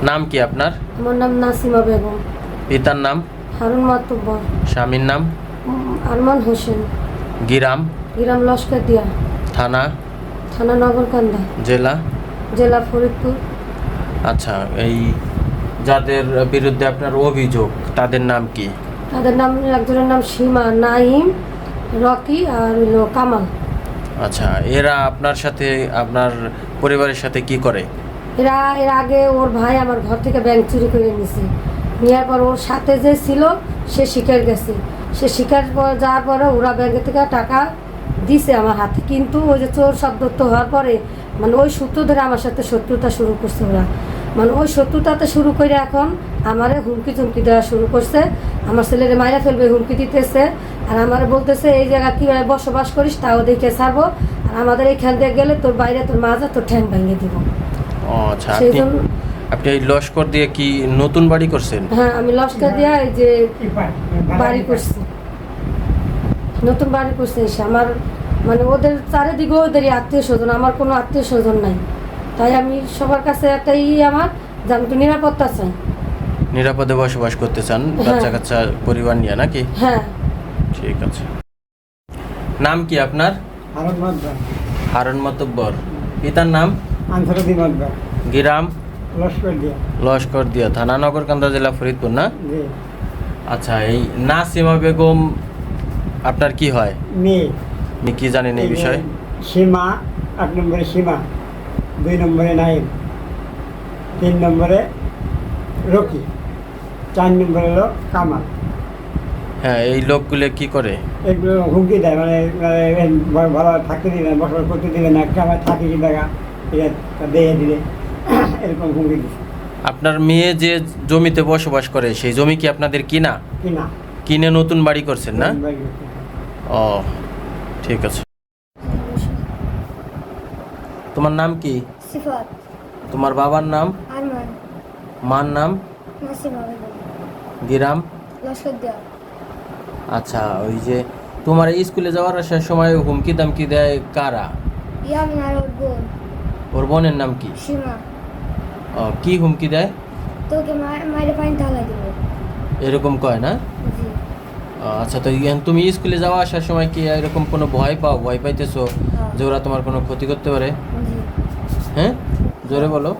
নাম কি আপনার? আমার নাম নাসিমা বেগম। পিতার নাম? হারুন মাতুব্বর। স্বামীর নাম? আরমান হোসেন। গ্রাম? গ্রাম লস্করদিয়া। থানা? থানা নগরকান্দা। জেলা? জেলা ফরিদপুর। আচ্ছা, এই যাদের বিরুদ্ধে আপনার অভিযোগ তাদের নাম কি? তাদের নাম, একজনের নাম সীমা, নাইম, রকি আর হইল কামাল। আচ্ছা, এরা আপনার সাথে, আপনার পরিবারের সাথে কি করে? এর আগে ওর ভাই আমার ঘর থেকে ব্যাংক চুরি করে নিয়েছে। নেওয়ার পর ওর সাথে যে ছিল সে শিকার গেছে। সে শিকার যাওয়ার পরে ওরা ব্যাংকে থেকে টাকা দিছে আমার হাতে, কিন্তু ওই যে চোর শব্দ হওয়ার পরে মানে ওই সূত্র ধরে আমার সাথে শত্রুতা শুরু করছে ওরা। মানে ওই শত্রুতাতে শুরু করে এখন আমারে হুমকি চুমকি দেওয়া শুরু করছে। আমার ছেলেরে মাইরা ফেলবে হুমকি দিতেছে, আর আমার বলতেছে এই জায়গা কীভাবে বসবাস করিস তাও দেখে ছাড়বো, আর আমাদের এইখান দিয়ে গেলে তোর বাইরে তোর মাজা তোর ঠ্যাং ভেঙে দিব। ও আচ্ছা, সেই জন্য আপনি এই লস্কর দিয়ে কি নতুন বাড়ি করছেন? হ্যাঁ, আমি লস্কর দিয়া এই যে বাড়ি করছি, নতুন বাড়ি করছি। এসে আমার মানে ওদের চারিদিকে ওদেরই আত্মীয় স্বজন, আমার কোনো আত্মীয় স্বজন নাই। তাই আমি সবার কাছে একটা আমার যে আমি একটু নিরাপত্তা চাই। নিরাপদে বসবাস করতে চান বাচ্চা কাচ্চা পরিবার নিয়ে নাকি? হ্যাঁ। ঠিক আছে। নাম কি আপনার? হারুন মাতব্বর। হারুন মাতুব্বর। পিতার নাম? আনসারুদ্দি মাতব্বর। গ্রাম? লস্করদিয়া। লস্করদিয়া, থানা নগরকান্দা, জেলা ফরিদপুর না? জি। আচ্ছা, এই নাসিমা বেগম আপনার কি হয়? মেয়ে। আপনি কি জানেন এই বিষয়ে? সীমা, 8 নম্বরে সীমা, 2 নম্বরে নাইম, 3 নম্বরে রকি, 4 নম্বরে হলো কামাল। হ্যাঁ, এই লোকগুলো কি করে? এগুলো হুমকি দেয়, মানে ভালো থাকতে দিবে না, বসবাস করতে দিবে না, কেমন থাকি কি টাকা এটা দিয়ে দিলে এরকম হুমকি দিচ্ছে। আপনার মেয়ে যে জমিতে বসবাস করে সেই জমি কি আপনাদের কিনা? কিনা। কিনে নতুন বাড়ি করছেন না? বাড়ি করতে। ও ঠিক আছে। তোমার নাম কি? সিফাত। তোমার বাবার নাম? আরমান। মার নাম? নাসিমা বেগম। গ্রাম? লস্করদিয়া। আচ্ছা, ওই যে তোমার স্কুলে যাওয়ার আসার সময় হুমকি দামকি দেয় কারা? ইয়ামিন আর ওর বোন ওর বোনের নাম কি? সীমা। ও, কি হুমকি দেয়? তোকে মাইরে পানি ঢালাই দিব। এরকম কয় না? জি। আচ্ছা, তো তুমি স্কুলে যাওয়া আসার সময় কি এরকম কোনো ভয় পাইতেছো যে ওরা তোমার কোনো ক্ষতি করতে পারে? জি। হ্যাঁ, জোরে বলো।